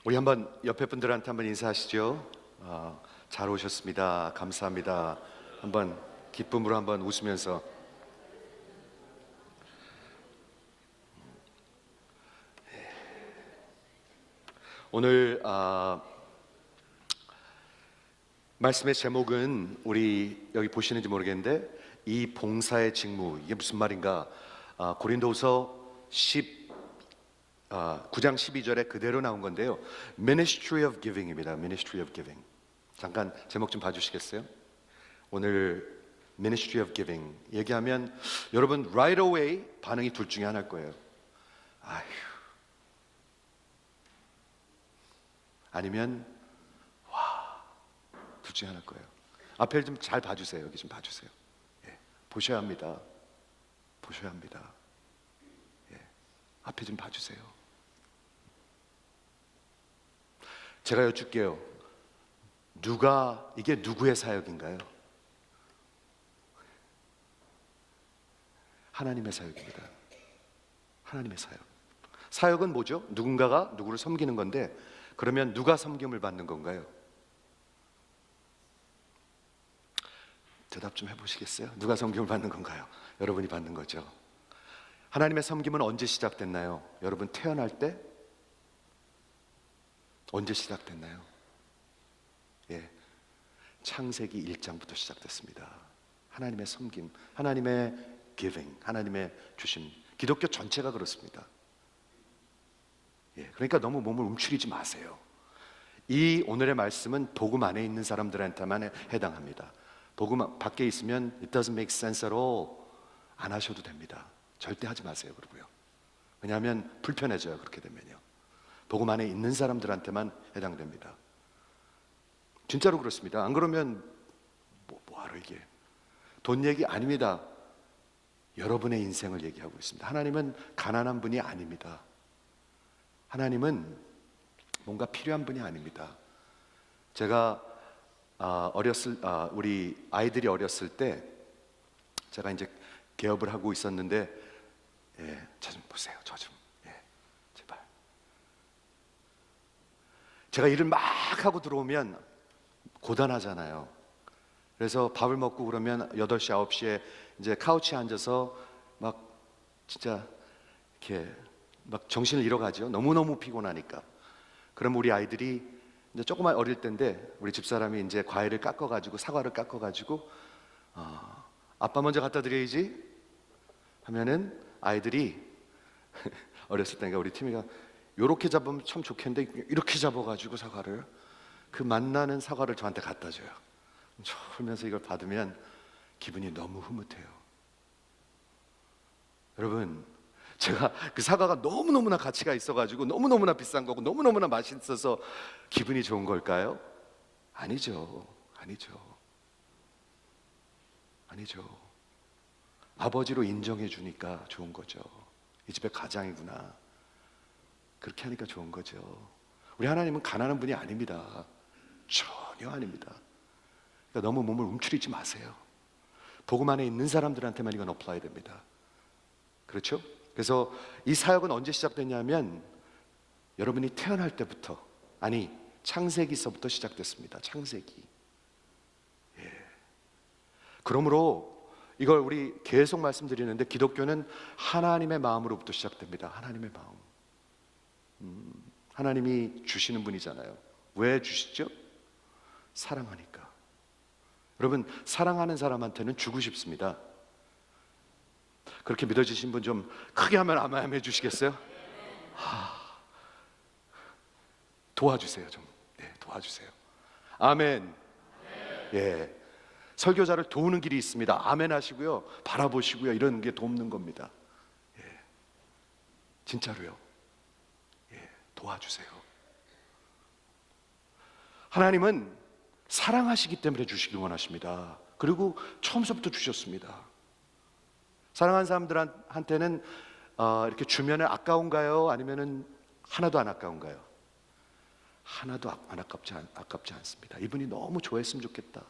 우리 한번 옆에 분들한테 한번 인사하시죠. 잘 오셨습니다. 감사합니다. 한번 기쁨으로 한번 웃으면서. 오늘 말씀의 제목은 우리 여기 보시는지 모르겠는데 이 봉사의 직무, 이게 무슨 말인가? 고린도후서 9장 12절에 그대로 나온 건데요, Ministry of Giving입니다. Ministry of Giving. 잠깐 제목 좀 봐주시겠어요? 오늘 Ministry of Giving 얘기하면 여러분 right away 반응이 둘 중에 하나일 거예요. 아휴, 아니면 와, 둘 중에 하나일 거예요. 앞에 좀 잘 봐주세요. 여기 좀 봐주세요. 예, 보셔야 합니다. 보셔야 합니다. 예, 앞에 좀 봐주세요. 제가 여쭐게요. 이게 누구의 사역인가요? 하나님의 사역입니다. 하나님의 사역. 사역은 뭐죠? 누군가가 누구를 섬기는 건데, 그러면 누가 섬김을 받는 건가요? 대답 좀 해보시겠어요? 누가 섬김을 받는 건가요? 여러분이 받는 거죠. 하나님의 섬김은 언제 시작됐나요? 여러분 태어날 때? 언제 시작됐나요? 예, 창세기 1장부터 시작됐습니다. 하나님의 섬김, 하나님의 giving, 하나님의 주심. 기독교 전체가 그렇습니다. 예, 그러니까 너무 몸을 움츠리지 마세요. 이 오늘의 말씀은 복음 안에 있는 사람들한테만 해당합니다. 복음 밖에 있으면 it doesn't make sense at all 안 하셔도 됩니다. 절대 하지 마세요. 그러고요. 왜냐하면 불편해져요. 그렇게 되면요. 복음 안에 있는 사람들한테만 해당됩니다. 진짜로 그렇습니다. 안 그러면 뭐하러 이게 돈 얘기 아닙니다. 여러분의 인생을 얘기하고 있습니다. 하나님은 가난한 분이 아닙니다. 하나님은 뭔가 필요한 분이 아닙니다. 제가 우리 아이들이 어렸을 때 제가 이제 개업을 하고 있었는데, 예, 저 좀 보세요. 저 좀, 예, 제발. 제가 일을 막 하고 들어오면 고단하잖아요. 그래서 밥을 먹고 그러면 8시, 9시에 이제 카우치에 앉아서 막 진짜 이렇게 막 정신을 잃어가죠. 너무너무 피곤하니까. 그럼 우리 아이들이 이제 조그만 어릴 때인데 우리 집사람이 이제 과일을 깎아가지고 사과를 깎아가지고 아빠 먼저 갖다 드려야지 하면은 아이들이 어렸을 때니까 우리 팀이가 요렇게 잡으면 참 좋겠는데 이렇게 잡아가지고 사과를, 그 맛나는 사과를 저한테 갖다 줘요. 저 울면서 이걸 받으면 기분이 너무 흐뭇해요. 여러분, 제가 그 사과가 너무너무나 가치가 있어가지고 너무너무나 비싼 거고 너무너무나 맛있어서 기분이 좋은 걸까요? 아니죠. 아니죠. 아니죠. 아버지로 인정해 주니까 좋은 거죠. 이 집의 가장이구나, 그렇게 하니까 좋은 거죠. 우리 하나님은 가난한 분이 아닙니다. 전혀 아닙니다. 그러니까 너무 몸을 움츠리지 마세요. 복음 안에 있는 사람들한테만 이건 어플라이 됩니다. 그렇죠? 그래서 이 사역은 언제 시작됐냐면 여러분이 태어날 때부터, 아니 창세기서부터 시작됐습니다. 창세기. 예. 그러므로 이걸 우리 계속 말씀드리는데 기독교는 하나님의 마음으로부터 시작됩니다. 하나님의 마음. 하나님이 주시는 분이잖아요. 왜 주시죠? 사랑하니까. 여러분, 사랑하는 사람한테는 주고 싶습니다. 그렇게 믿어지신 분 좀 크게 하면 아멘 해주시겠어요? 도와주세요. 좀, 네, 도와주세요. 아멘. 예, 설교자를 도우는 길이 있습니다. 아멘 하시고요, 바라보시고요, 이런 게 돕는 겁니다. 예, 진짜로요. 예, 도와주세요. 하나님은 사랑하시기 때문에 주시길 원하십니다. 그리고 처음부터 주셨습니다. 사랑하는 사람들한테는 이렇게 주면 아까운가요? 아니면은 하나도 안 아까운가요? 하나도 안 아깝지 않습니다. 이분이 너무 좋아했으면 좋겠다,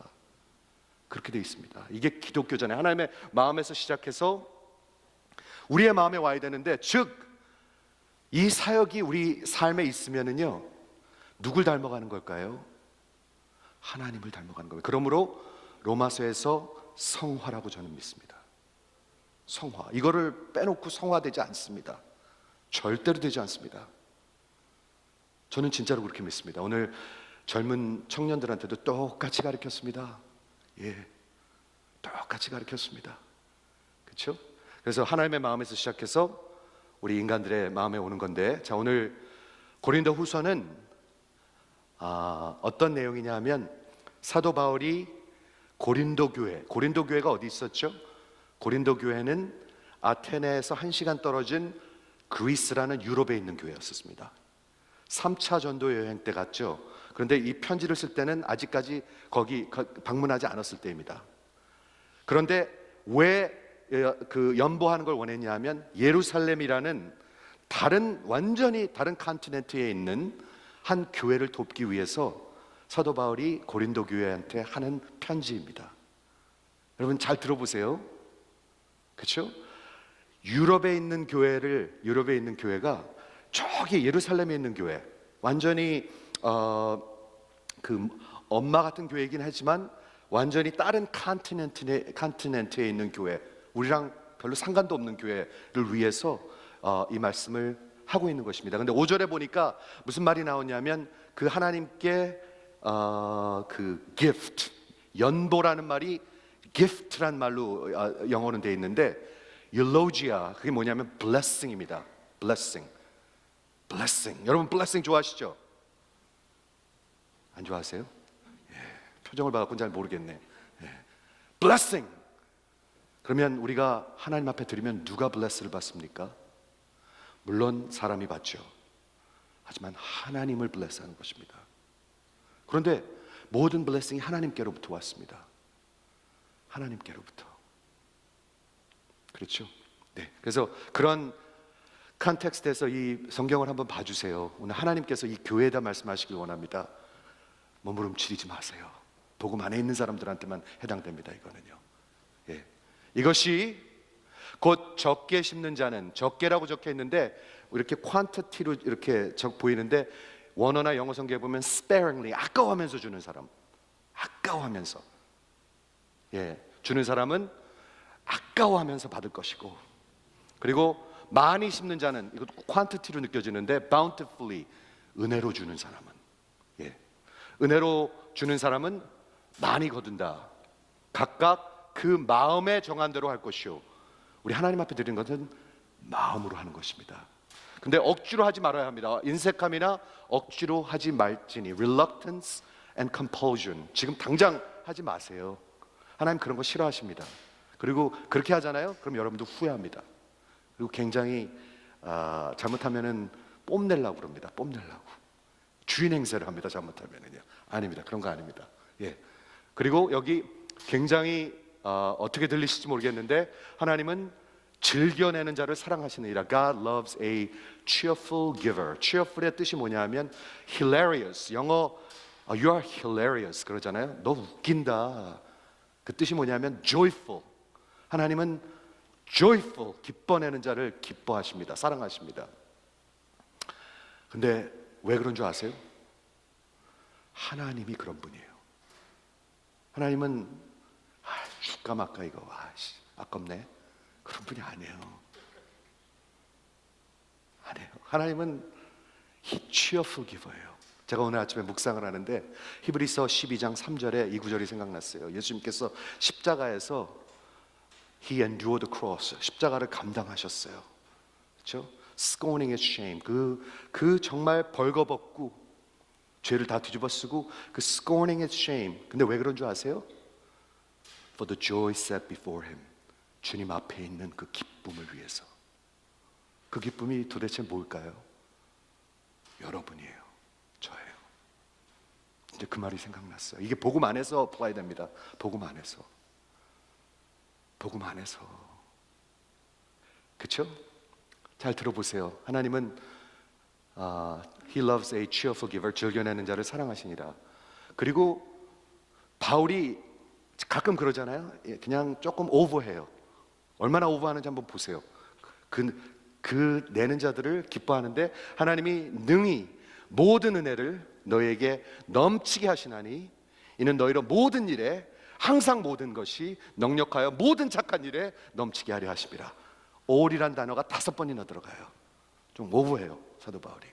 그렇게 되어 있습니다. 이게 기독교잖아요. 하나님의 마음에서 시작해서 우리의 마음에 와야 되는데, 즉 이 사역이 우리 삶에 있으면은요, 누굴 닮아가는 걸까요? 하나님을 닮아가는 거예요. 그러므로 로마서에서 성화라고 저는 믿습니다. 성화, 이거를 빼놓고 성화되지 않습니다. 절대로 되지 않습니다. 저는 진짜로 그렇게 믿습니다. 오늘 젊은 청년들한테도 똑같이 가르쳤습니다. 예, 똑같이 가르쳤습니다. 그렇죠? 그래서 하나님의 마음에서 시작해서 우리 인간들의 마음에 오는 건데, 자, 오늘 고린도 후서는 어떤 내용이냐 하면 사도 바울이 고린도 교회가 어디 있었죠? 고린도 교회는 아테네에서 1시간 떨어진 그리스라는 유럽에 있는 교회였습니다. 3차 전도 여행 때 갔죠. 그런데 이 편지를 쓸 때는 아직까지 거기 방문하지 않았을 때입니다. 그런데 왜 그 연보하는 걸 원했냐 하면 예루살렘이라는 완전히 다른 컨티넨트에 있는 한 교회를 돕기 위해서 사도 바울이 고린도 교회한테 하는 편지입니다. 여러분 잘 들어보세요. 그렇죠? 유럽에 있는 교회가 저기 예루살렘에 있는 교회, 완전히 그 엄마 같은 교회이긴 하지만 완전히 다른 컨티넨트에 있는 교회, 우리랑 별로 상관도 없는 교회를 위해서 이 말씀을 하고 있는 것입니다. 근데 5절에 보니까 무슨 말이 나오냐면 그 하나님께 그 gift, 연보라는 말이 gift란 말로 영어는 되어 있는데 eulogia, 그게 뭐냐면 blessing입니다. blessing. 여러분 blessing 좋아하시죠? 안 좋아하세요? 예, 표정을 봐갖고 잘 모르겠네. 예. blessing. 그러면 우리가 하나님 앞에 드리면 누가 bless를 받습니까? 물론 사람이 받죠. 하지만 하나님을 bless하는 것입니다. 그런데 모든 blessing이 하나님께로부터 왔습니다. 하나님께로부터. 그렇죠? 네. 그래서 그런 컨텍스트에서 이 성경을 한번 봐주세요. 오늘 하나님께서 이 교회에다 말씀하시길 원합니다. 몸부림치지 마세요. 복음 안에 있는 사람들한테만 해당됩니다. 이거는요. 예. 이것이 곧 적게 심는 자는, 적게라고 적혀 있는데 이렇게 quantity로 이렇게 보이는데 원어나 영어 성경에 보면 sparingly, 아까워하면서 주는 사람, 아까워하면서, 예, 주는 사람은 아까워하면서 받을 것이고, 그리고 많이 심는 자는, 이것도 quantity로 느껴지는데 bountifully, 은혜로 주는 사람은, 예, 은혜로 주는 사람은 많이 거둔다. 각각 그 마음에 정한 대로 할 것이요, 우리 하나님 앞에 드리는 것은 마음으로 하는 것입니다. 근데 억지로 하지 말아야 합니다. 인색함이나 억지로 하지 말지니, reluctance and compulsion, 지금 당장 하지 마세요. 하나님 그런 거 싫어하십니다. 그리고 그렇게 하잖아요. 그럼 여러분도 후회합니다. 그리고 굉장히 잘못하면은 뽐내려고 그럽니다. 뽐내려고 주인 행세를 합니다. 잘못하면은요. 아닙니다. 그런 거 아닙니다. 예. 그리고 여기 굉장히 어떻게 들리실지 모르겠는데 하나님은 즐겨내는 자를 사랑하시느니라. God loves a cheerful giver. cheerful의 뜻이 뭐냐 하면 hilarious. 영어 you are hilarious 그러잖아요. 너 웃긴다. 그 뜻이 뭐냐면 joyful. 하나님은 joyful, 기뻐내는 자를 기뻐하십니다. 사랑하십니다. 근데 왜 그런 줄 아세요? 하나님이 그런 분이에요. 하나님은 줄까 말까 이거 아깝네, 그런 분이 아니에요. 하나님은 cheerful giver예요. 제가 오늘 아침에 묵상을 하는데 히브리서 12장 3절에 이 구절이 생각났어요. 예수님께서 십자가에서 He endured the cross, 십자가를 감당하셨어요. 그렇죠? Scorning its shame, 그 정말 벌거벗고 죄를 다 뒤집어 쓰고 그 scorning its shame. 근데 왜 그런 줄 아세요? For the joy set before him, 주님 앞에 있는 그 기쁨을 위해서. 그 기쁨이 도대체 뭘까요? 여러분이에요. 저예요. 이제 그 말이 생각났어요. 이게 복음 안에서 apply 됩니다. 복음 안에서. 그렇죠? 잘 들어보세요. 하나님은 He loves a cheerful giver, 즐겨내는 자를 사랑하시니라. 그리고 바울이 가끔 그러잖아요. 그냥 조금 오버해요. 얼마나 오버하는지 한번 보세요. 그 내는 자들을 기뻐하는데 하나님이 능히 모든 은혜를 너에게 넘치게 하시나니 이는 너희로 모든 일에 항상 모든 것이 넉넉하여 모든 착한 일에 넘치게 하려 하심이라. all이란 단어가 5번이나 들어가요. 좀 오버해요, 사도 바울이.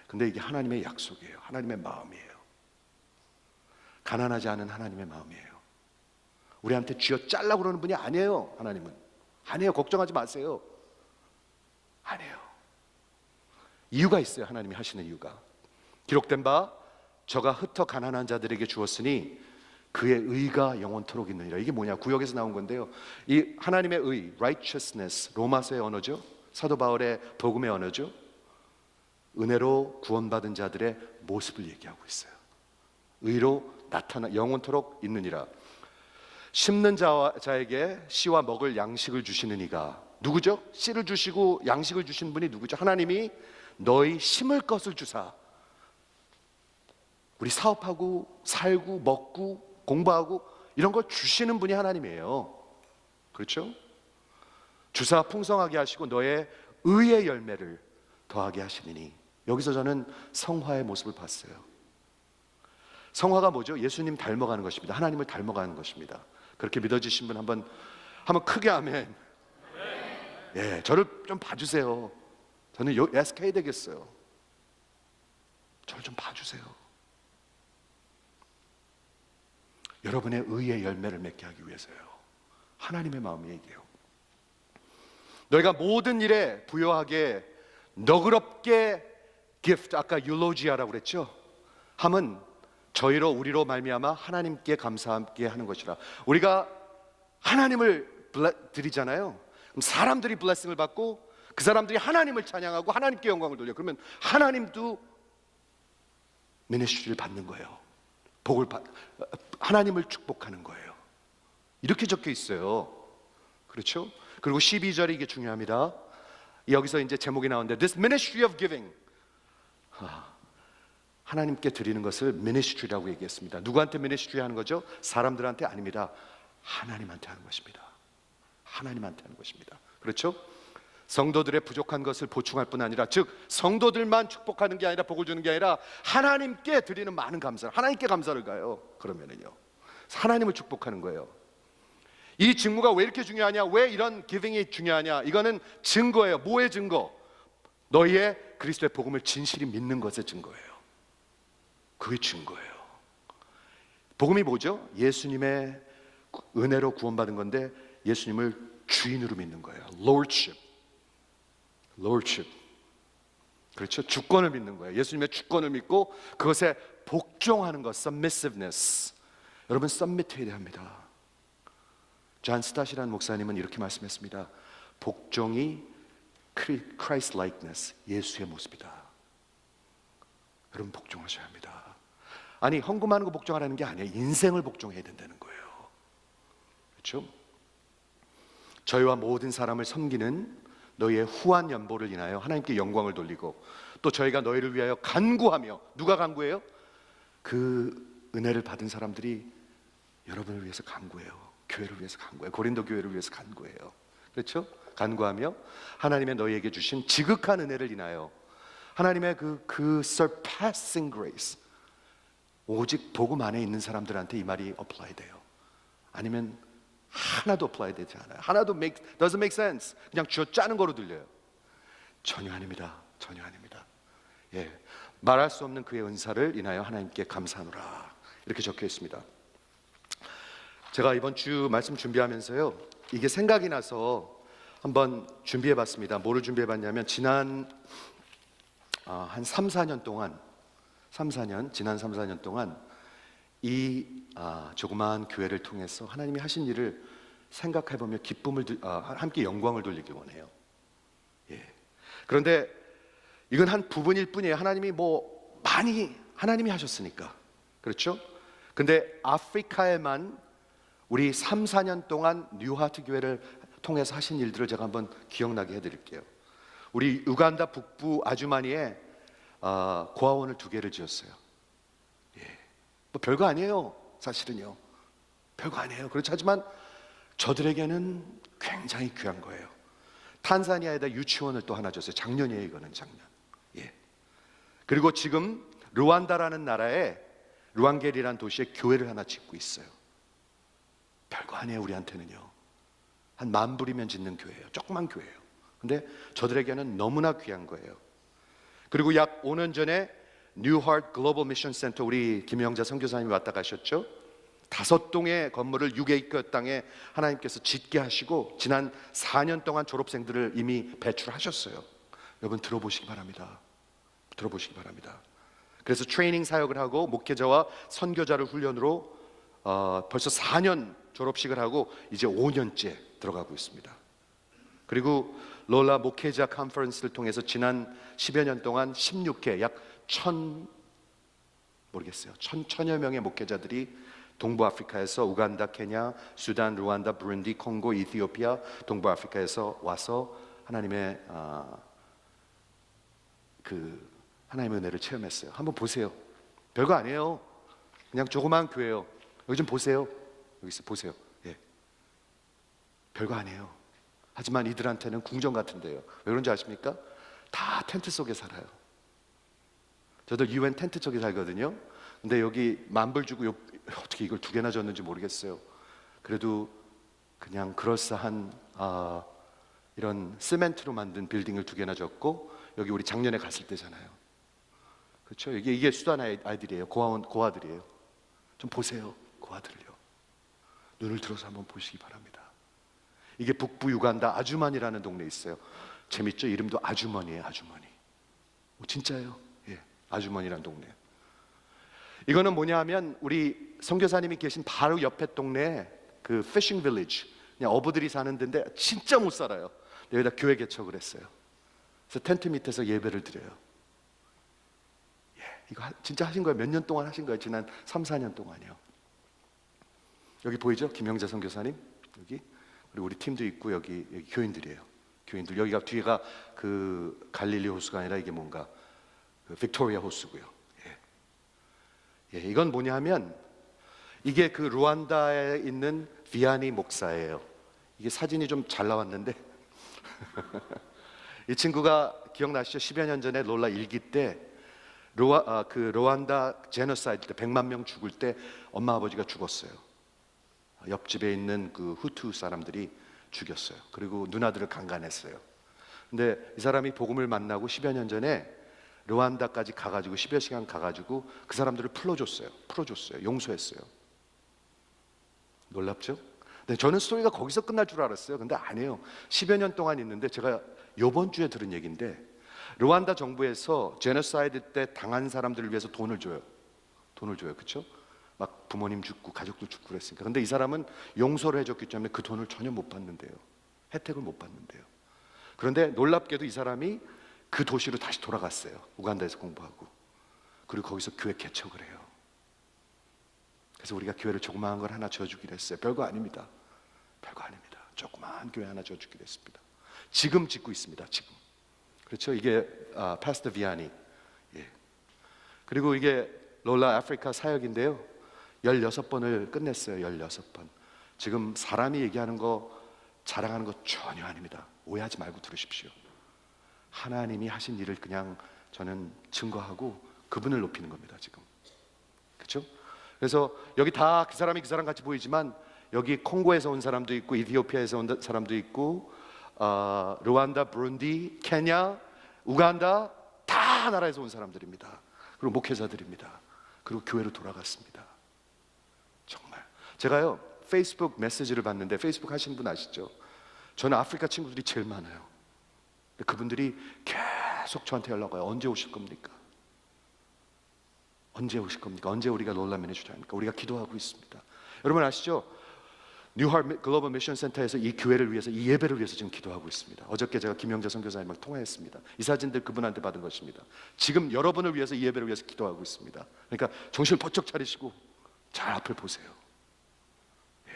근데 이게 하나님의 약속이에요. 하나님의 마음이에요. 가난하지 않은 하나님의 마음이에요. 우리한테 쥐어 짜려고 그러는 분이 아니에요. 하나님은 아니에요. 걱정하지 마세요. 아니에요. 이유가 있어요. 하나님이 하시는 이유가. 기록된 바 저가 흩어 가난한 자들에게 주었으니 그의 의가 영원토록 있느니라. 이게 뭐냐? 구역에서 나온 건데요. 이 하나님의 의, righteousness, 로마서의 언어죠. 사도 바울의 복음의 언어죠. 은혜로 구원받은 자들의 모습을 얘기하고 있어요. 의로 나타나 영원토록 있느니라. 심는 자에게 씨와 먹을 양식을 주시는 이가 누구죠? 씨를 주시고 양식을 주신 분이 누구죠? 하나님이 너희 심을 것을 주사. 우리 사업하고 살고 먹고 공부하고 이런 걸 주시는 분이 하나님이에요. 그렇죠? 주사 풍성하게 하시고 너의 의의 열매를 더하게 하시니니. 여기서 저는 성화의 모습을 봤어요. 성화가 뭐죠? 예수님 닮아가는 것입니다. 하나님을 닮아가는 것입니다. 그렇게 믿어지신 분 한번 크게 아멘. 예, 저를 좀 봐주세요. 저는 SK 되겠어요. 저를 좀 봐주세요. 여러분의 의의 열매를 맺게 하기 위해서요. 하나님의 마음이 얘기해요. 너희가 모든 일에 부요하게 너그럽게 gift, 아까 eulogia라고 그랬죠? 함은 저희로 우리로 말미암아 하나님께 감사하게 하는 것이라. 우리가 하나님을 드리잖아요. 그럼 사람들이 블레싱을 받고 그 사람들이 하나님을 찬양하고 하나님께 영광을 돌려. 그러면 하나님도 미니스트리를 받는 거예요. 하나님을 축복하는 거예요. 이렇게 적혀 있어요. 그렇죠? 그리고 12절이 이게 중요합니다. 여기서 이제 제목이 나오는데 This ministry of giving, 하나님께 드리는 것을 ministry라고 얘기했습니다. 누구한테 ministry 하는 거죠? 사람들한테 아닙니다. 하나님한테 하는 것입니다. 하나님한테 하는 것입니다. 그렇죠? 성도들의 부족한 것을 보충할 뿐 아니라, 즉 성도들만 축복하는 게 아니라 복을 주는 게 아니라 하나님께 드리는 많은 감사를, 하나님께 감사를 가요. 그러면은요, 하나님을 축복하는 거예요. 이 직무가 왜 이렇게 중요하냐? 왜 이런 기빙이 중요하냐? 이거는 증거예요. 뭐의 증거? 너희의 그리스도의 복음을 진실히 믿는 것의 증거예요. 그게 증거예요. 복음이 뭐죠? 예수님의 은혜로 구원받은 건데 예수님을 주인으로 믿는 거예요. Lordship. 그렇죠? 주권을 믿는 거예요. 예수님의 주권을 믿고 그것에 복종하는 것, submissiveness. 여러분, submit해야 합니다. 존 스타시라는 목사님은 이렇게 말씀했습니다. 복종이 Christ likeness, 예수의 모습이다. 여러분, 복종하셔야 합니다. 아니, 헌금하는 거 복종하라는 게 아니에요. 인생을 복종해야 된다는 거예요. 그렇죠? 저희와 모든 사람을 섬기는 너희의 후한 연보를 인하여 하나님께 영광을 돌리고, 또 저희가 너희를 위하여 간구하며, 누가 간구해요? 그 은혜를 받은 사람들이 여러분을 위해서 간구해요. 교회를 위해서 간구해요. 고린도 교회를 위해서 간구해요. 그렇죠? 간구하며 하나님의 너희에게 주신 지극한 은혜를 인하여, 하나님의 그 surpassing grace, 오직 복음 안에 있는 사람들한테 이 말이 apply 돼요. 아니면 하나도 apply 되지 않아요. 하나도 doesn't make sense. 그냥 쥐어 짜는 거로 들려요. 전혀 아닙니다. 전혀 아닙니다. 예, 말할 수 없는 그의 은사를 인하여 하나님께 감사하노라, 이렇게 적혀 있습니다. 제가 이번 주 말씀 준비하면서요, 이게 생각이 나서 한번 준비해봤습니다. 뭐를 준비해봤냐면, 지난 한 3, 4년 동안 지난 3, 4년 동안 이 조그마한 교회를 통해서 하나님이 하신 일을 생각해보며 함께 영광을 돌리기 원해요. 예. 그런데 이건 한 부분일 뿐이에요. 하나님이 많이 하나님이 하셨으니까. 그렇죠? 근데 아프리카에만 우리 3, 4년 동안 뉴하트 교회를 통해서 하신 일들을 제가 한번 기억나게 해드릴게요. 우리 우간다 북부 아주마니에 고아원을 2개를 지었어요. 별거 아니에요. 사실은요, 별거 아니에요. 그렇지, 하지만 저들에게는 굉장히 귀한 거예요. 탄자니아에다 유치원을 또 하나 줬어요. 작년이에요. 이거는 작년. 예. 그리고 지금 루안다라는 나라에 루앙겔이라는 도시에 교회를 하나 짓고 있어요. 별거 아니에요. 우리한테는요. 한 10,000불이면 짓는 교회예요. 조그만 교회예요. 근데 저들에게는 너무나 귀한 거예요. 그리고 약 5년 전에 뉴하트 글로벌 미션 센터, 우리 김영자 선교사님이 왔다 가셨죠. 5동의 건물을 6에이커 땅에 하나님께서 짓게 하시고 지난 4년 동안 졸업생들을 이미 배출하셨어요. 여러분 들어보시기 바랍니다. 들어보시기 바랍니다. 그래서 트레이닝 사역을 하고 목회자와 선교자를 훈련으로 벌써 4년 졸업식을 하고 이제 5년째 들어가고 있습니다. 그리고 롤라 목회자 컨퍼런스를 통해서 지난 10여 년 동안 16회 약 1,000여 명의 목회자들이 동부아프리카에서 우간다, 케냐, 수단, 루안다, 부룬디, 콩고, 이티오피아, 동부아프리카에서 와서 하나님의 하나님의 은혜를 체험했어요. 한번 보세요. 별거 아니에요. 그냥 조그만 교회요. 여기 좀 보세요. 여기 있어 보세요. 예. 별거 아니에요. 하지만 이들한테는 궁전 같은데요. 왜 그런지 아십니까? 다 텐트 속에 살아요. 저도 UN 텐트 쪽에 살거든요. 근데 여기 10,000불 주고 어떻게 이걸 2개나 줬는지 모르겠어요. 그래도 그냥 그럴싸한 이런 시멘트로 만든 빌딩을 2개나 줬고, 여기 우리 작년에 갔을 때잖아요. 그렇죠? 이게 수단 아이들이에요. 고아들이에요. 좀 보세요. 고아들을요. 눈을 들어서 한번 보시기 바랍니다. 이게 북부 유간다 아주만이라는 동네에 있어요. 재밌죠? 이름도 아주머니예요. 아주머니. 진짜예요. 예, 아주머니라는 동네. 이거는 뭐냐 하면 우리 선교사님이 계신 바로 옆에 동네에 그 피싱 빌리지, 그냥 어부들이 사는 데인데 진짜 못 살아요. 여기다 교회 개척을 했어요. 그래서 텐트 밑에서 예배를 드려요. 예, 이거 진짜 하신 거예요. 몇 년 동안 하신 거예요. 지난 3, 4년 동안이요. 여기 보이죠? 김영자 선교사님 여기, 그리고 우리 팀도 있고 여기 교인들이에요. 교인들. 여기가 뒤에가 그 갈릴리 호수가 아니라 이게 뭔가 그 빅토리아 호수고요. 예, 이건 뭐냐 하면 이게 그 루안다에 있는 비아니 목사예요. 이게 사진이 좀 잘 나왔는데 이 친구가 기억나시죠? 10여 년 전에 롤라 일기 때 루안다 제노사이드 때 100만 명 죽을 때 엄마 아버지가 죽었어요. 옆집에 있는 그 후투 사람들이 죽였어요. 그리고 누나들을 강간했어요. 근데 이 사람이 복음을 만나고 10여 년 전에 르완다까지 가가지고 10여 시간 가가지고 그 사람들을 풀어줬어요. 용서했어요. 놀랍죠? 근데 저는 스토리가 거기서 끝날 줄 알았어요. 근데 아니에요. 10여 년 동안 있는데 제가 이번 주에 들은 얘기인데, 르완다 정부에서 제노사이드 때 당한 사람들을 위해서 돈을 줘요. 그렇죠? 막 부모님 죽고 가족도 죽고 그랬으니까. 근데 이 사람은 용서를 해줬기 때문에 그 돈을 전혀 못 받는데요. 혜택을 못 받는데요. 그런데 놀랍게도 이 사람이 그 도시로 다시 돌아갔어요. 우간다에서 공부하고. 그리고 거기서 교회 개척을 해요. 그래서 우리가 교회를 조그마한 걸 하나 지어주기로 했어요. 별거 아닙니다. 조그마한 교회 하나 지어주기로 했습니다. 지금 짓고 있습니다. 지금. 그렇죠? 이게 파스터 비아니. 예. 그리고 이게 롤라 아프리카 사역인데요. 16번을 끝냈어요. 16번. 지금 사람이 얘기하는 거 자랑하는 거 전혀 아닙니다. 오해하지 말고 들으십시오. 하나님이 하신 일을 그냥 저는 증거하고 그분을 높이는 겁니다. 지금. 그렇죠? 그래서 여기 다 그 사람이 그 사람 같이 보이지만 여기 콩고에서 온 사람도 있고 이티오피아에서 온 사람도 있고 르완다, 부룬디, 케냐, 우간다 다 나라에서 온 사람들입니다. 그리고 목회자들입니다. 그리고 교회로 돌아갔습니다. 정말 제가요 페이스북 메시지를 봤는데, 페이스북 하시는 분 아시죠? 저는 아프리카 친구들이 제일 많아요. 그분들이 계속 저한테 연락 와요. 언제 오실 겁니까? 언제 우리가 롤라맨 해주자 합니까? 우리가 기도하고 있습니다. 여러분 아시죠? 뉴하트 글로벌 미션 센터에서 이 교회를 위해서, 이 예배를 위해서 지금 기도하고 있습니다. 어저께 제가 김영자 선교사님과 통화했습니다. 이 사진들 그분한테 받은 것입니다. 지금 여러분을 위해서, 이 예배를 위해서 기도하고 있습니다. 그러니까 정신을 번쩍 차리시고 잘 앞을 보세요. 예.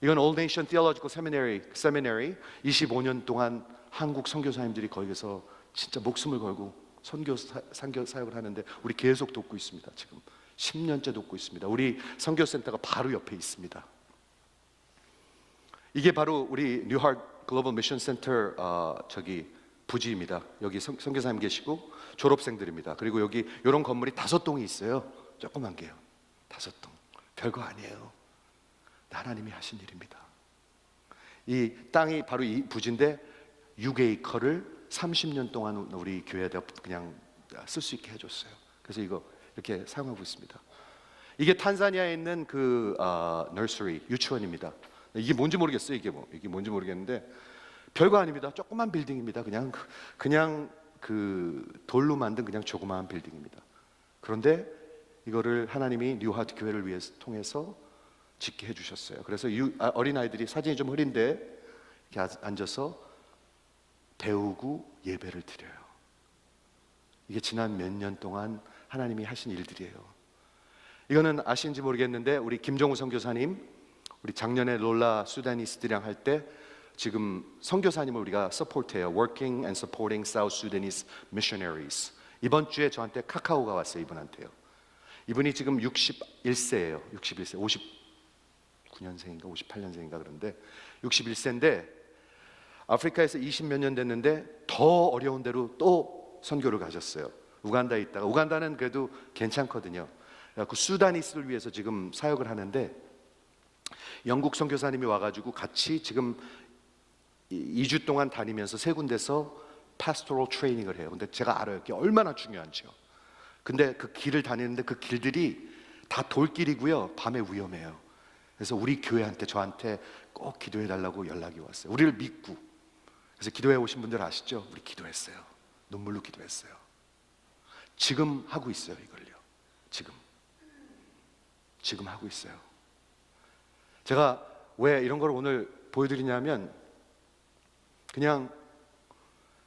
이건 Old Nation Theological Seminary 25년 동안 한국 선교사님들이 거기서 진짜 목숨을 걸고 선교 사역을 하는데 우리 계속 돕고 있습니다. 지금 10년째 돕고 있습니다. 우리 선교센터가 바로 옆에 있습니다. 이게 바로 우리 뉴하트 글로벌 미션 센터 부지입니다. 여기 선교사님 계시고 졸업생들입니다. 그리고 여기 이런 건물이 5동이 있어요. 조그만 게요. 5동. 별거 아니에요. 하나님이 하신 일입니다. 이 땅이 바로 이 부지인데 6에이커를 30년 동안 우리 교회에다 그냥 쓸 수 있게 해줬어요. 그래서 이거 이렇게 사용하고 있습니다. 이게 탄자니아에 있는 그 nursery, 유치원입니다. 이게 뭔지 모르겠어요. 이게 뭔지 모르겠는데 별거 아닙니다. 조그만 빌딩입니다. 그냥 그 돌로 만든 그냥 조그마한 빌딩입니다. 그런데 이거를 하나님이 뉴하트 교회를 위해서 통해서 짓게 해주셨어요. 그래서 어린아이들이 사진이 좀 흐린데 이렇게 앉아서 배우고 예배를 드려요. 이게 지난 몇 년 동안 하나님이 하신 일들이에요. 이거는 아시는지 모르겠는데 우리 김정우 선교사님, 우리 작년에 롤라 수다니스들이랑 할 때 지금 선교사님을 우리가 서포트해요. Working and Supporting South Sudanese Missionaries. 이번 주에 저한테 카카오가 왔어요. 이분한테요. 이분이 지금 61세예요. 61세, 59년생인가 58년생인가 그런데 61세인데 아프리카에서 20몇 년 됐는데 더 어려운 데로 또 선교를 가셨어요. 우간다에 있다가, 우간다는 그래도 괜찮거든요. 그 수다니스를 위해서 지금 사역을 하는데 영국 선교사님이 와가지고 같이 지금 2주 동안 다니면서 3군데서 pastoral training을 해요. 근데 제가 알아요. 그게 얼마나 중요한지요. 근데 그 길을 다니는데 그 길들이 다 돌길이고요. 밤에 위험해요. 그래서 우리 교회한테 저한테 꼭 기도해 달라고 연락이 왔어요. 우리를 믿고. 그래서 기도해 오신 분들 아시죠? 우리 기도했어요. 눈물로 기도했어요. 지금 하고 있어요. 이걸요. 지금 하고 있어요. 제가 왜 이런 걸 오늘 보여드리냐면 그냥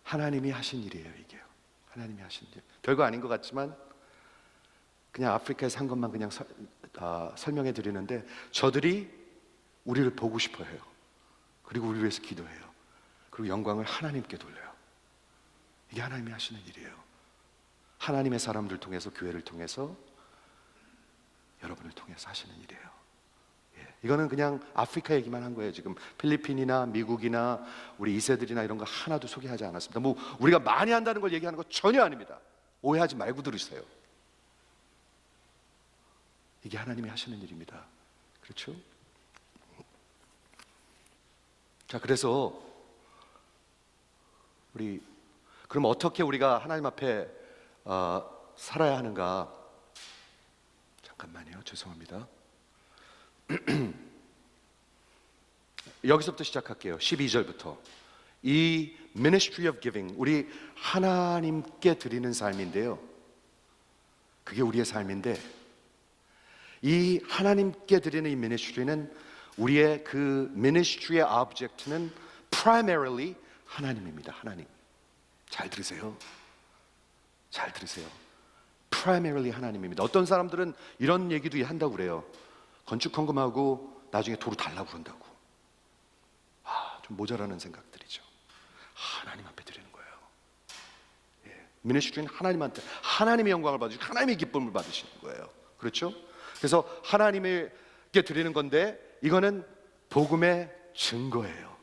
하나님이 하신 일이에요. 이게요. 하나님이 하신 일. 별거 아닌 것 같지만 그냥 아프리카에서 한 것만 그냥 설명해 드리는데 저들이 우리를 보고 싶어 해요. 그리고 우리 위해서 기도해요. 그리고 영광을 하나님께 돌려요. 이게 하나님이 하시는 일이에요. 하나님의 사람들 통해서, 교회를 통해서, 여러분을 통해서 하시는 일이에요. 이거는 그냥 아프리카 얘기만 한 거예요. 지금 필리핀이나 미국이나 우리 2세들이나 이런 거 하나도 소개하지 않았습니다. 뭐 우리가 많이 한다는 걸 얘기하는 거 전혀 아닙니다. 오해하지 말고 들으세요. 이게 하나님이 하시는 일입니다. 그렇죠? 자, 그래서 그럼 어떻게 우리가 하나님 앞에 살아야 하는가? 잠깐만요. 죄송합니다. 여기서부터 시작할게요. 12절부터. 이 ministry of giving, 우리 하나님께 드리는 삶인데요. 그게 우리의 삶인데 이 하나님께 드리는 이 ministry는 우리의 그 ministry의 object는 primarily 하나님입니다. 하나님. 잘 들으세요. 잘 들으세요. primarily 하나님입니다. 어떤 사람들은 이런 얘기도 한다고 그래요. 건축 헌금하고 나중에 도로 달라고 그런다고. 좀 모자라는 생각들이죠. 하나님 앞에 드리는 거예요. 미니스트리는 하나님한테 하나님의 영광을 받으시고 하나님의 기쁨을 받으시는 거예요. 그렇죠? 그래서 하나님께 드리는 건데 이거는 복음의 증거예요.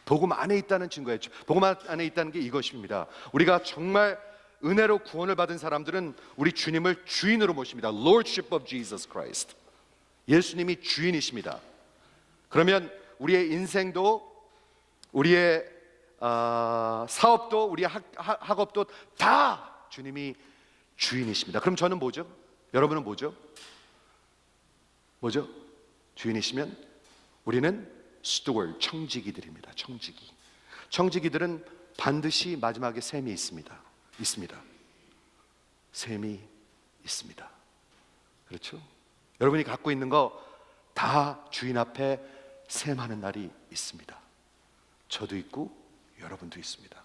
복음 안에 있다는 증거예요. 복음 안에 있다는 게 이것입니다. 우리가 정말 은혜로 구원을 받은 사람들은 우리 주님을 주인으로 모십니다. Lordship of Jesus Christ. 예수님이 주인이십니다. 그러면 우리의 인생도 우리의 사업도 우리의 학업도 다 주님이 주인이십니다. 그럼 저는 뭐죠? 여러분은 뭐죠? 뭐죠? 주인이시면 우리는 steward, 청지기들입니다. 청지기들은 반드시 마지막에 셈이 있습니다. 셈이 있습니다. 그렇죠? 여러분이 갖고 있는 거 다 주인 앞에 셈하는 날이 있습니다. 저도 있고 여러분도 있습니다.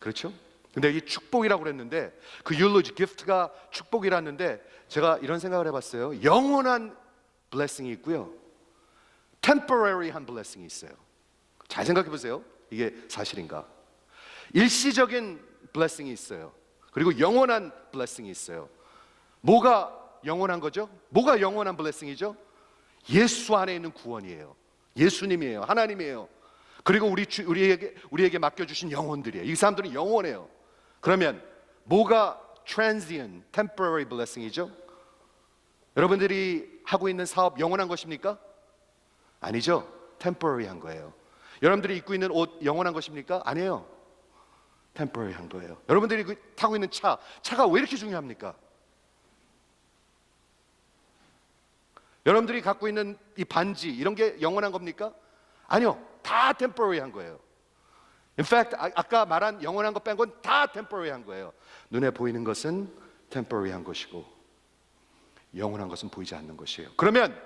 그렇죠? 근데 이 축복이라고 그랬는데 그 eulogy gift가 축복이라는데 제가 이런 생각을 해봤어요. 영원한 blessing이 있고요, temporary한 blessing이 있어요. 잘 생각해 보세요. 이게 사실인가? 일시적인 blessing이 있어요. 그리고 영원한 blessing이 있어요. 뭐가 영원한 거죠? 뭐가 영원한 blessing이죠? 예수 안에 있는 구원이에요. 예수님이에요. 하나님이에요. 그리고 우리에게 맡겨주신 영혼들이에요. 이 사람들은 영원해요. 그러면 뭐가 transient, temporary blessing이죠? 여러분들이 하고 있는 사업 영원한 것입니까? 아니죠. temporary한 거예요. 여러분들이 입고 있는 옷 영원한 것입니까? 아니에요. temporary한 거예요. 여러분들이 타고 있는 차가 왜 이렇게 중요합니까? 여러분들이 갖고 있는 이 반지 이런 게 영원한 겁니까? 아니요. 다 temporary한 거예요. In fact, 아까 말한 영원한 것 뺀 건 다 temporary한 거예요. 눈에 보이는 것은 temporary한 것이고 영원한 것은 보이지 않는 것이에요. 그러면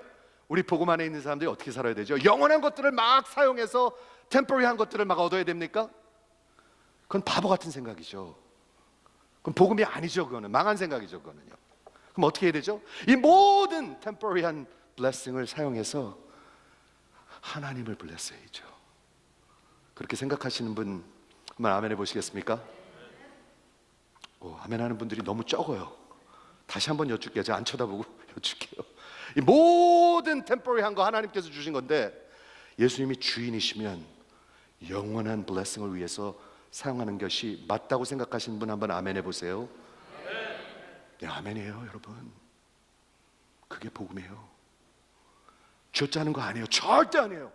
우리 복음 안에 있는 사람들이 어떻게 살아야 되죠? 영원한 것들을 막 사용해서 temporary한 것들을 막 얻어야 됩니까? 그건 바보 같은 생각이죠. 그럼 복음이 아니죠. 그거는 망한 생각이죠. 그거는요. 그럼 어떻게 해야 되죠? 이 모든 temporary한 blessing을 사용해서 하나님을 bless해야죠. 그렇게 생각하시는 분 한번 아멘 해보시겠습니까? 아멘 하는 분들이 너무 적어요. 다시 한번 여쭐게요. 제가 안 쳐다보고 여쭐게요. 이 모든 temporary한 거 하나님께서 주신 건데 예수님이 주인이시면 영원한 blessing을 위해서 사용하는 것이 맞다고 생각하시는 분 한번 아멘 해보세요. 네, 아멘이에요. 여러분, 그게 복음이에요. 쥐어짜는 거 아니에요. 절대 아니에요.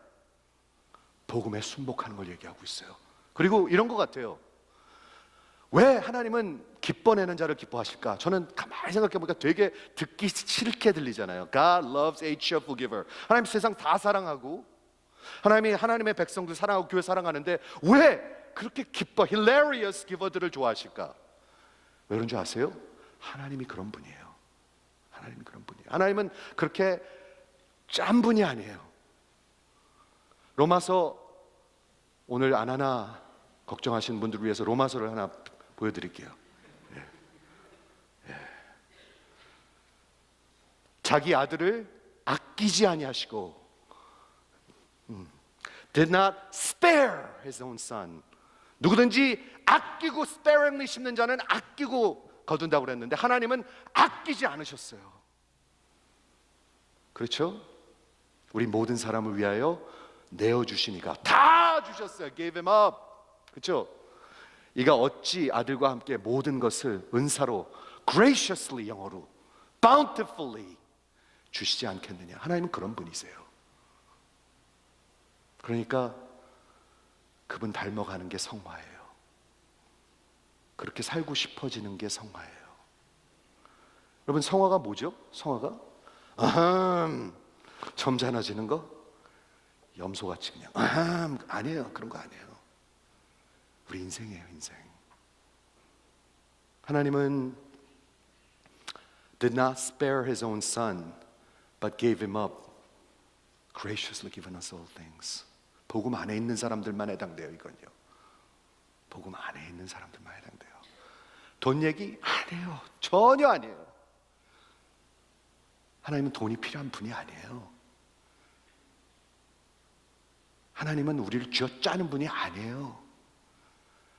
복음에 순복하는 걸 얘기하고 있어요. 그리고 이런 것 같아요. 왜 하나님은 기뻐내는 자를 기뻐하실까? 저는 가만히 생각해 보니까 되게 듣기 싫게 들리잖아요. God loves a cheerful giver. 하나님 세상 다 사랑하고 하나님이 하나님의 백성들 사랑하고 교회 사랑하는데 왜 그렇게 기뻐 hilarious giver들을 좋아하실까? 왜 그런 줄 아세요? 하나님이 그런 분이에요. 하나님이 그런 분이에요. 하나님은 그렇게 짠 분이 아니에요. 로마서 오늘 안 하나 걱정하시는 분들을 위해서 로마서를 하나 보여드릴게요. 자기 아들을 아끼지 아니하시고 did not spare his own son. 누구든지 아끼고 sparingly 심는 자는 아끼고 거둔다고 그랬는데 하나님은 아끼지 않으셨어요. 그렇죠? 우리 모든 사람을 위하여 내어주시니까 다 주셨어요. Gave him up. 그렇죠? 이가 어찌 아들과 함께 모든 것을 은사로 graciously 영어로 bountifully 주시지 않겠느냐. 하나님은 그런 분이세요. 그러니까 그분 닮아가는 게 성화예요. 그렇게 살고 싶어지는 게 성화예요. 여러분, 성화가 뭐죠? 성화가 점잖아지는 거? 염소같이 그냥 아니에요. 그런 거 아니에요. 우리 인생이에요. 인생. 하나님은 did not spare his own son but gave him up, graciously given us all things. 복음 안에 있는 사람들만 해당돼요. 이건요. 복음 안에 있는 사람들만 해당돼요. 돈 얘기 아니에요. 전혀 아니에요. 하나님은 돈이 필요한 분이 아니에요. 하나님은 우리를 쥐어짜는 분이 아니에요.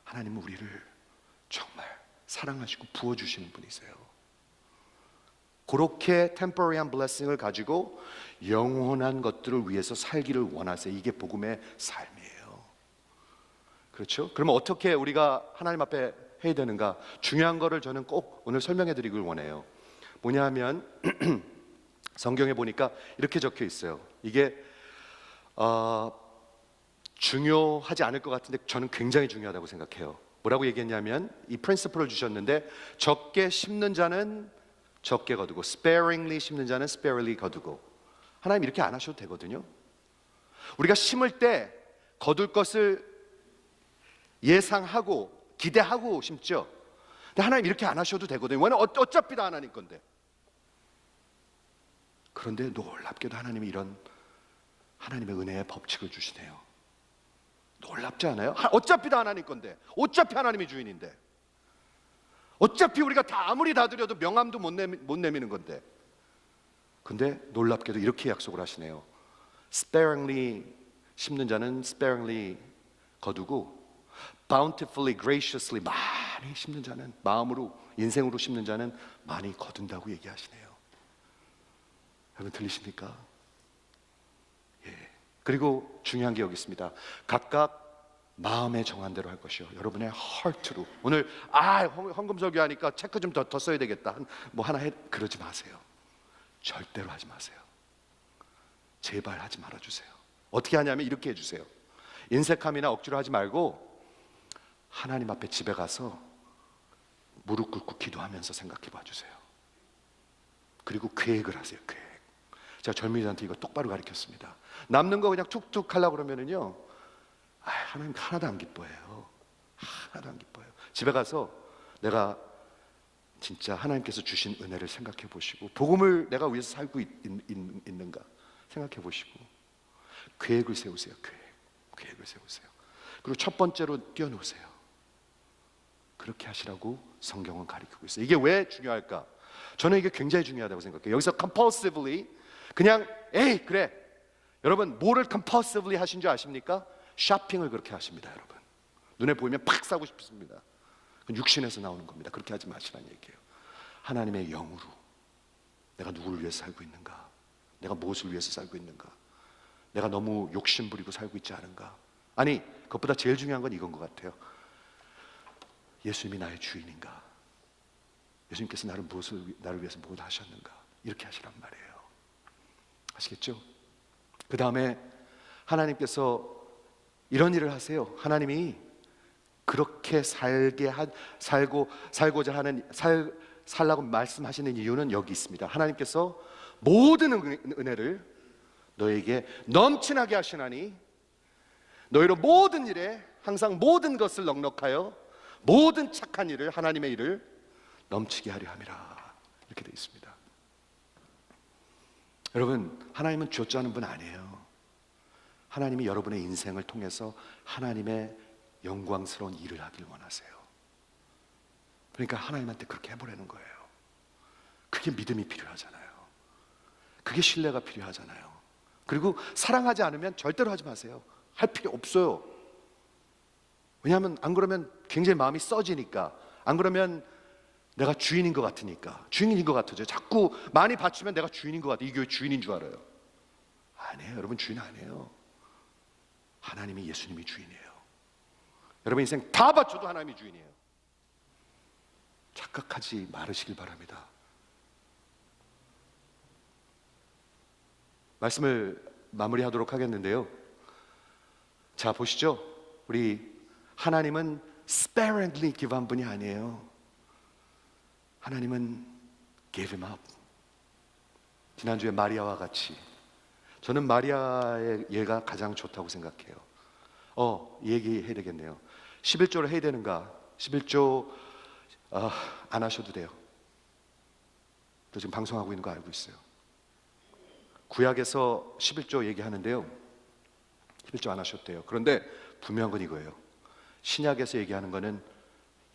하나님은 우리를 정말 사랑하시고 부어주시는 분이세요. 그렇게 temporary한 blessing을 가지고 영원한 것들을 위해서 살기를 원하세요. 이게 복음의 삶이에요. 그렇죠? 그러면 어떻게 우리가 하나님 앞에 해야 되는가? 중요한 거를 저는 꼭 오늘 설명해 드리길 원해요. 뭐냐 하면 성경에 보니까 이렇게 적혀 있어요. 이게 중요하지 않을 것 같은데 저는 굉장히 중요하다고 생각해요. 뭐라고 얘기했냐면 이 프린시플을 주셨는데 적게 심는 자는 적게 거두고 sparingly 심는 자는 sparingly 거두고. 하나님 이렇게 안 하셔도 되거든요. 우리가 심을 때 거둘 것을 예상하고 기대하고 심죠. 근데 하나님 이렇게 안 하셔도 되거든요. 왜냐면 어차피 다 하나님 건데. 그런데 놀랍게도 하나님이 이런 하나님의 은혜의 법칙을 주시네요. 놀랍지 않아요? 어차피 다 하나님 건데, 어차피 하나님이 주인인데, 어차피 우리가 다 아무리 다 드려도 명함도 못 내미는 건데, 근데 놀랍게도 이렇게 약속을 하시네요. sparingly 심는 자는 sparingly 거두고 bountifully, graciously 많이 심는 자는 마음으로, 인생으로 심는 자는 많이 거둔다고 얘기하시네요. 여러분 들리십니까? 예. 그리고 중요한 게 여기 있습니다. 각각 마음에 정한 대로 할 것이요, 여러분의 heart로. 오늘 헌금 설교하니까 체크 좀 더 써야 되겠다, 뭐 하나 해, 그러지 마세요. 절대로 하지 마세요. 제발 하지 말아주세요. 어떻게 하냐면 이렇게 해주세요. 인색함이나 억지로 하지 말고 하나님 앞에 집에 가서 무릎 꿇고 기도하면서 생각해 봐주세요. 그리고 계획을 하세요. 계획. 제가 젊은이들한테 이거 똑바로 가르쳤습니다. 남는 거 그냥 툭툭 하려고 그러면은요, 하나님 하나도 안 기뻐해요. 하나도 안 기뻐해요. 집에 가서 내가 진짜 하나님께서 주신 은혜를 생각해 보시고, 복음을 내가 위해서 살고 있는가 생각해 보시고, 계획을 세우세요. 계획을 세우세요. 그리고 첫 번째로 띄워놓으세요. 그렇게 하시라고 성경은 가르치고 있어요. 이게 왜 중요할까? 저는 이게 굉장히 중요하다고 생각해요. 여기서 compulsively, 그냥 에이 그래. 여러분, 뭐를 compulsively 하신 줄 아십니까? 쇼핑을 그렇게 하십니다. 여러분, 눈에 보이면 팍 사고 싶습니다. 그건 육신에서 나오는 겁니다. 그렇게 하지 마시라는 얘기예요. 하나님의 영으로 내가 누구를 위해서 살고 있는가, 내가 무엇을 위해서 살고 있는가, 내가 너무 욕심부리고 살고 있지 않은가. 아니, 그것보다 제일 중요한 건 이건 것 같아요. 예수님이 나의 주인인가, 예수님께서 나를 위해서 무엇을 하셨는가, 이렇게 하시란 말이에요. 아시겠죠? 그 다음에 하나님께서 이런 일을 하세요. 하나님이 그렇게 살고자 하는, 살라고 말씀하시는 이유는 여기 있습니다. 하나님께서 모든 은혜를 너에게 넘치나게 하시나니 너희로 모든 일에 항상 모든 것을 넉넉하여 모든 착한 일을, 하나님의 일을 넘치게 하려 함이라. 이렇게 되어 있습니다. 여러분, 하나님은 쥐어짜는 분 아니에요. 하나님이 여러분의 인생을 통해서 하나님의 영광스러운 일을 하길 원하세요. 그러니까 하나님한테 그렇게 해보라는 거예요. 그게 믿음이 필요하잖아요. 그게 신뢰가 필요하잖아요. 그리고 사랑하지 않으면 절대로 하지 마세요. 할 필요 없어요. 왜냐하면 안 그러면 굉장히 마음이 써지니까, 안 그러면 내가 주인인 것 같으니까, 주인인 것 같아져요. 자꾸 많이 바치면 내가 주인인 것 같아요. 이 교회 주인인 줄 알아요. 아니에요. 여러분, 주인 아니에요. 하나님이, 예수님이 주인이에요. 여러분 인생 다 바쳐도 하나님이 주인이에요. 착각하지 말으시길 바랍니다. 말씀을 마무리하도록 하겠는데요, 자 보시죠. 우리 하나님은 sparingly give한 분이 아니에요. 하나님은 gave him up. 지난주에 마리아와 같이, 저는 마리아의 예가 가장 좋다고 생각해요. 얘기해야 되겠네요. 11조를 해야 되는가? 11조 안 하셔도 돼요. 저 지금 방송하고 있는 거 알고 있어요. 구약에서 11조 얘기하는데요, 11조 안 하셔도 돼요. 그런데 분명한 건 이거예요. 신약에서 얘기하는 거는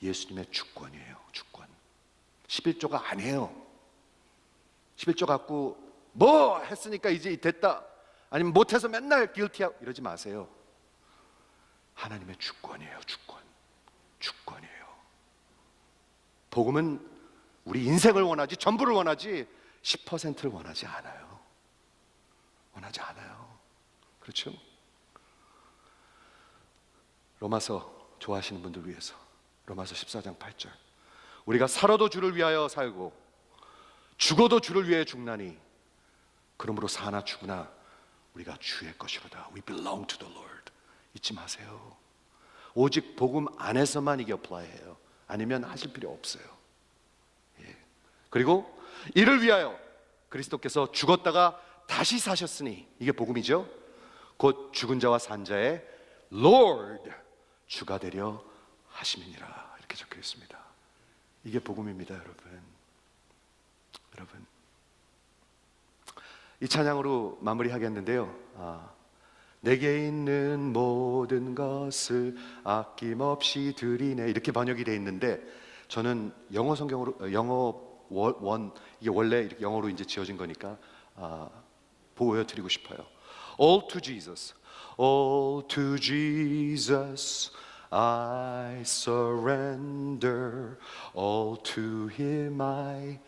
예수님의 주권이에요. 주권. 11조가 아니에요. 11조 갖고 뭐 했으니까 이제 됐다, 아니면 못해서 맨날 guilty하고 이러지 마세요. 하나님의 주권이에요. 주권이에요. 복음은 우리 인생을 원하지, 전부를 원하지 10%를 원하지 않아요. 그렇죠? 로마서 좋아하시는 분들 위해서, 로마서 14장 8절, 우리가 살아도 주를 위하여 살고 죽어도 주를 위해 죽나니 그러므로 사나 죽으나 우리가 주의 것이로다. We belong to the Lord. 잊지 마세요. 오직 복음 안에서만 이게 apply해요. 아니면 하실 필요 없어요. 예. 그리고 이를 위하여 그리스도께서 죽었다가 다시 사셨으니, 이게 복음이죠. 곧 죽은 자와 산 자의 Lord, 주가 되려 하심이니라. 이렇게 적혀 있습니다. 이게 복음입니다. 여러분 이 찬양으로 마무리하겠는데요, 내게 있는 모든 것을 아낌없이 드리네, 이렇게 번역이 되어 있는데, 저는 영어 성경으로, 영어 원, 이게 원래 이렇게 영어로 이제 지어진 거니까 보여드리고 싶어요. All to Jesus, all to Jesus I surrender, all to Him I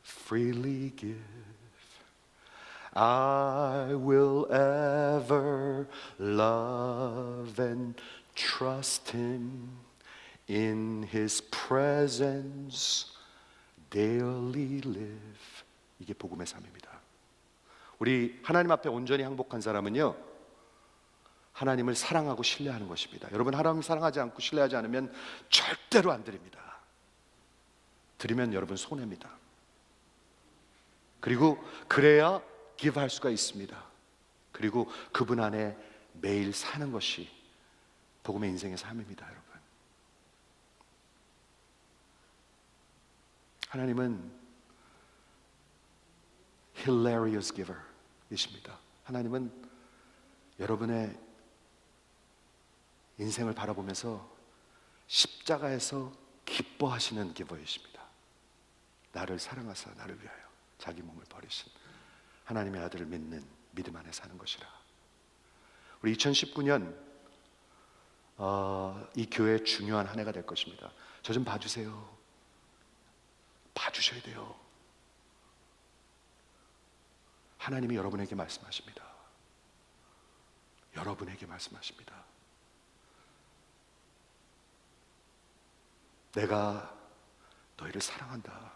freely give. I will ever love and trust him. In his presence daily live. 이게 복음의 삶입니다. 우리 하나님 앞에 온전히 항복한 사람은요, 하나님을 사랑하고 신뢰하는 것입니다. 여러분, 하나님을 사랑하지 않고 신뢰하지 않으면 절대로 안 드립니다. 드리면 여러분 손해입니다. 그리고 그래야 기브할 수가 있습니다. 그리고 그분 안에 매일 사는 것이 복음의 인생의 삶입니다. 여러분, 하나님은 hilarious giver 이십니다. 하나님은 여러분의 인생을 바라보면서 십자가에서 기뻐하시는 기버이십니다. 나를 사랑하사 나를 위하여 자기 몸을 버리신 하나님의 아들을 믿는 믿음 안에 사는 것이라. 우리 2019년 이 교회의 중요한 한 해가 될 것입니다. 저 좀 봐주세요. 봐주셔야 돼요. 하나님이 여러분에게 말씀하십니다. 여러분에게 말씀하십니다. 내가 너희를 사랑한다.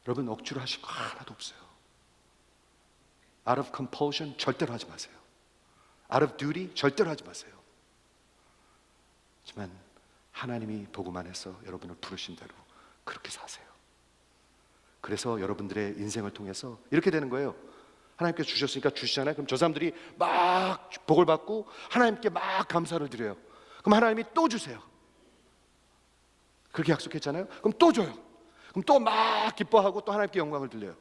여러분, 억지로 하실 거 하나도 없어요. Out of compulsion 절대로 하지 마세요. Out of duty 절대로 하지 마세요. 하지만 하나님이 복음 안에서 여러분을 부르신 대로 그렇게 사세요. 그래서 여러분들의 인생을 통해서 이렇게 되는 거예요. 하나님께서 주셨으니까 주시잖아요. 그럼 저 사람들이 막 복을 받고 하나님께 막 감사를 드려요. 그럼 하나님이 또 주세요. 그렇게 약속했잖아요. 그럼 또 줘요. 그럼 또 막 기뻐하고 또 하나님께 영광을 돌려요.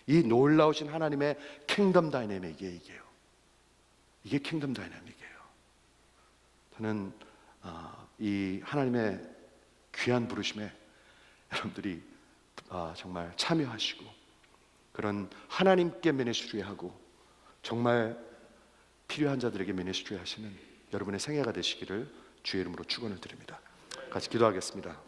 이 놀라우신 하나님의 킹덤 다이내믹이에요. 이게 킹덤 다이내믹이에요. 저는 이 하나님의 귀한 부르심에 여러분들이 정말 참여하시고 그런 하나님께 미니스트리하고 정말 필요한 자들에게 미니스트리 하시는 여러분의 생애가 되시기를 주의 이름으로 축원을 드립니다. 같이 기도하겠습니다.